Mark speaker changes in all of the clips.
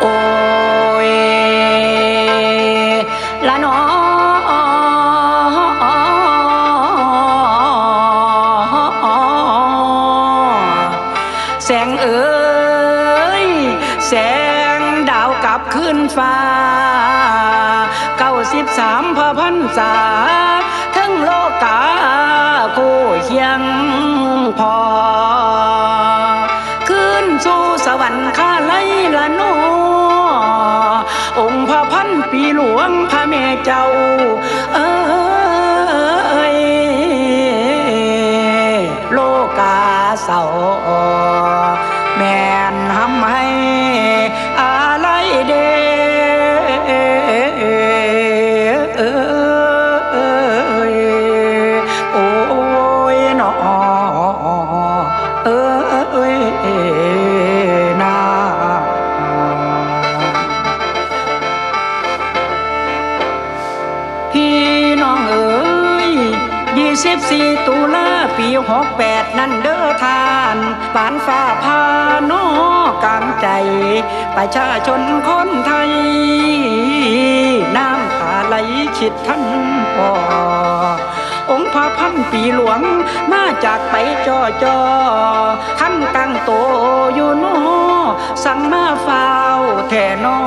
Speaker 1: โอ้ยละนอแสงเอ๋ยแสงดาวกลับขึ้นฟ้า93 พระพรรษาทั้งโลกาคู่เคียงพอขึ้นสู่สวรรค์ข้าไลละโนองค์พระพันปีหลวงพระแม่เจ้าเอ้ยโลกาเศร้าแม่นทำให้อะไรเดโอ้ยหนอนาพี่น้องเอ๋ย24 ตุลาปี68นั่นเด้อทานปานฟ้าพานอกลางใจประชาชนคนไทยน้ำตาไหลคิดท่านพ่อองค์พระพันปีหลวงมาจากไปจ่อท่านตั้งโตอยู่นอสั่งมาเฝ้าแท่นอ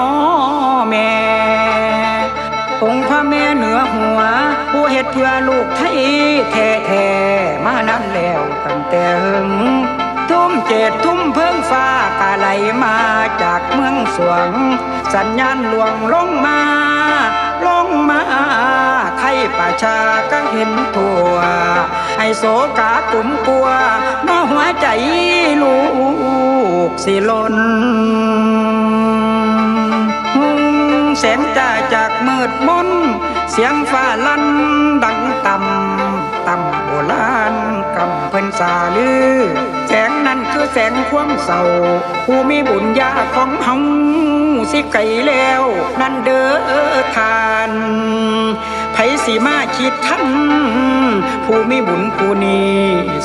Speaker 1: แม่องค์พระแม่เหนือหัวผู้เฮ็ดเพื่อลูกไทยแท้ๆมานั้นแล้วตั้งแต่หึงทุ่มเจ็ดทุ่มเพิ่งฟ้ากาไหลมาจากเมืองสวงสัญญาณหลวงลงมาไทยประชาก็เห็นทั่วให้โศกากลุ่มกลัวน้อหัวใจลูกสิล้นแสงจ้าจากมืดมนเสียงฟ้าลั่นดังต่ำโบราณกำเพิ่นสาลือแสงนั้นคือแสงความเศร้าผู้มีบุญญาของเฮาสิไกลแล้วนั่นเด้อทานไผสิมาคิดท่านผู้มีบุญผู้นี้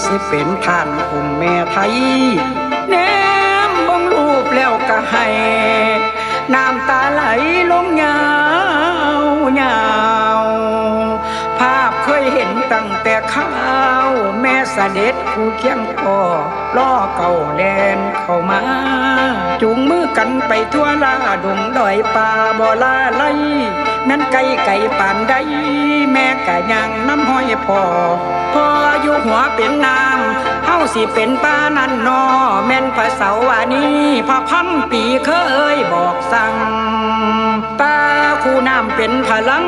Speaker 1: สิเป็นท่านองค์แม่ไทยแนมมองรูปแล้วก็ให้น้ำตาไหลลงยาวภาพเคยเห็นตั้งแต่ข้าวแม่เสด็จผู้เคียงพ่อล้อเก่าแลนเข้ามาจูงมือกันไปทั่วลาดงดอยป่าบ่ลาไลแม่นไก่ป่านใดแม่กะยังน้ำห้อยพ่ออยู่หัวเป็นน้ำเฮาสิเป็นป้านั่นนอแม่นพระเสาวานีพระพันปีเคยบอกสั่งป้าคู่น้ำเป็นพลัง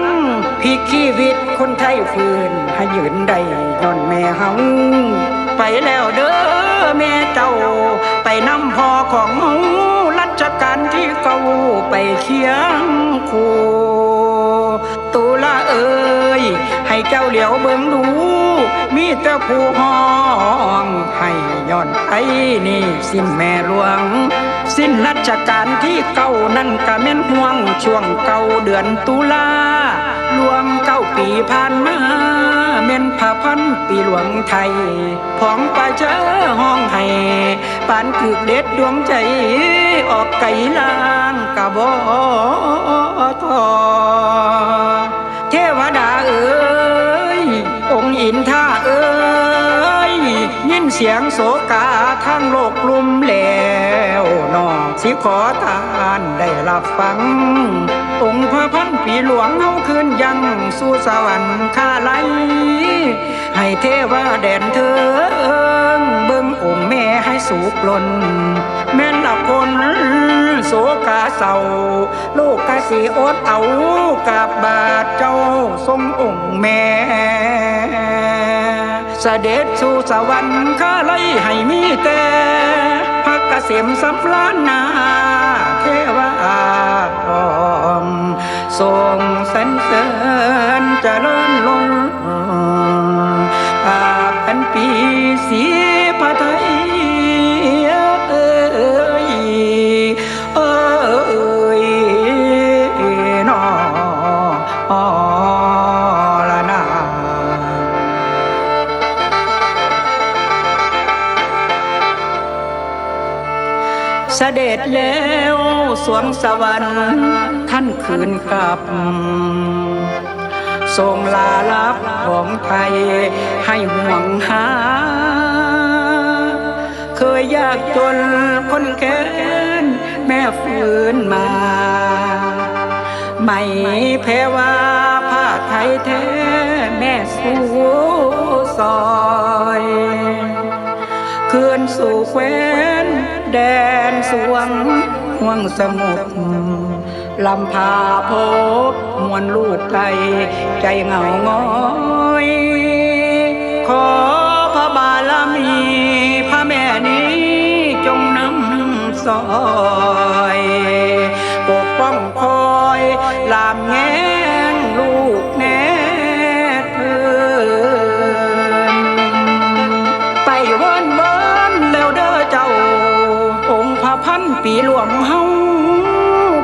Speaker 1: พิชีวิตคนไทยฟื้นให้ยืนได้ย้อนแม่เฮาไปแล้วเด้อแม่เจ้าไปนำพ่อของเฮารัชกาลที่เก่าไปเคียงคู่ตุลาเอ้ยให้เจ้าเหลียวเบิ่งดูมีแต่ผู้ห้องให้ย้อนไอ้นี่สิ้นแม่หลวงสิ้นรัชกาลที่เก่านั่นก็แม่นห่วงช่วงเก่าเดือนตุลาหลวง9 ปีผ่านมาแม่นพระพันปีหลวงไทยของประชาห้องให้ปานถึกเด็ดดวงใจออกไก่ล่างกะบ่ทอเทวดาเอ๋ยองค์อินท่าเอ๋ยยินเสียงโศกาทั้งโลกกลุ่มแล้วน้องสิขอทานได้รับฟังองค์พระพันปีหลวงเฮาคืนยังสู่สวรรค์ข้าไลให้เทวแดนเถิงเบิ่งองค์แม่ให้สูบล้นแม่นละคนโศกาเศร้าลูกกะสิอดเอากับบาทเจ้าทรงองค์แม่เสด็จสู่สวรรค์ข้าไลให้มีแต่พระเกษมสำราญนาเทวาทรงสรรเสริญเจริญล้นเป็นปีสีพระไทย เสด็จแล้วสวงสวรรค์ท่านคืนกลับทรงลาลับของไทยให้ห่วงหาเคยยากจนคนแค้นแม่ฟื้นมาไม่แพ้ว่าผ้าไทยแท้แม่สู้ซอยคืนสู่แคว้นแดนสวงห่วงสมุทรลำพาพบมวลลูกไทยใจเหงาง้อยขอพระบารมีพระแม่นี้จงนำสอยปกป้องคอยลามแง้งลูกแน่เถินไปเวินเวินแล้วเด้อเจ้าองค์พระพันปีหลวงเฮา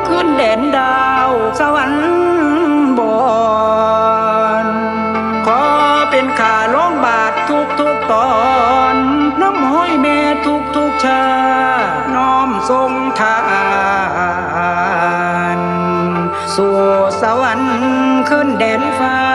Speaker 1: ขึ้นแดนดาวสวรรค์บอนขอเป็นข้าร้องบาททุกตอนน้ำห้อยแม่ทุกชาน้อมทรงทานสู่สวรรค์ขึ้นแดนฟ้า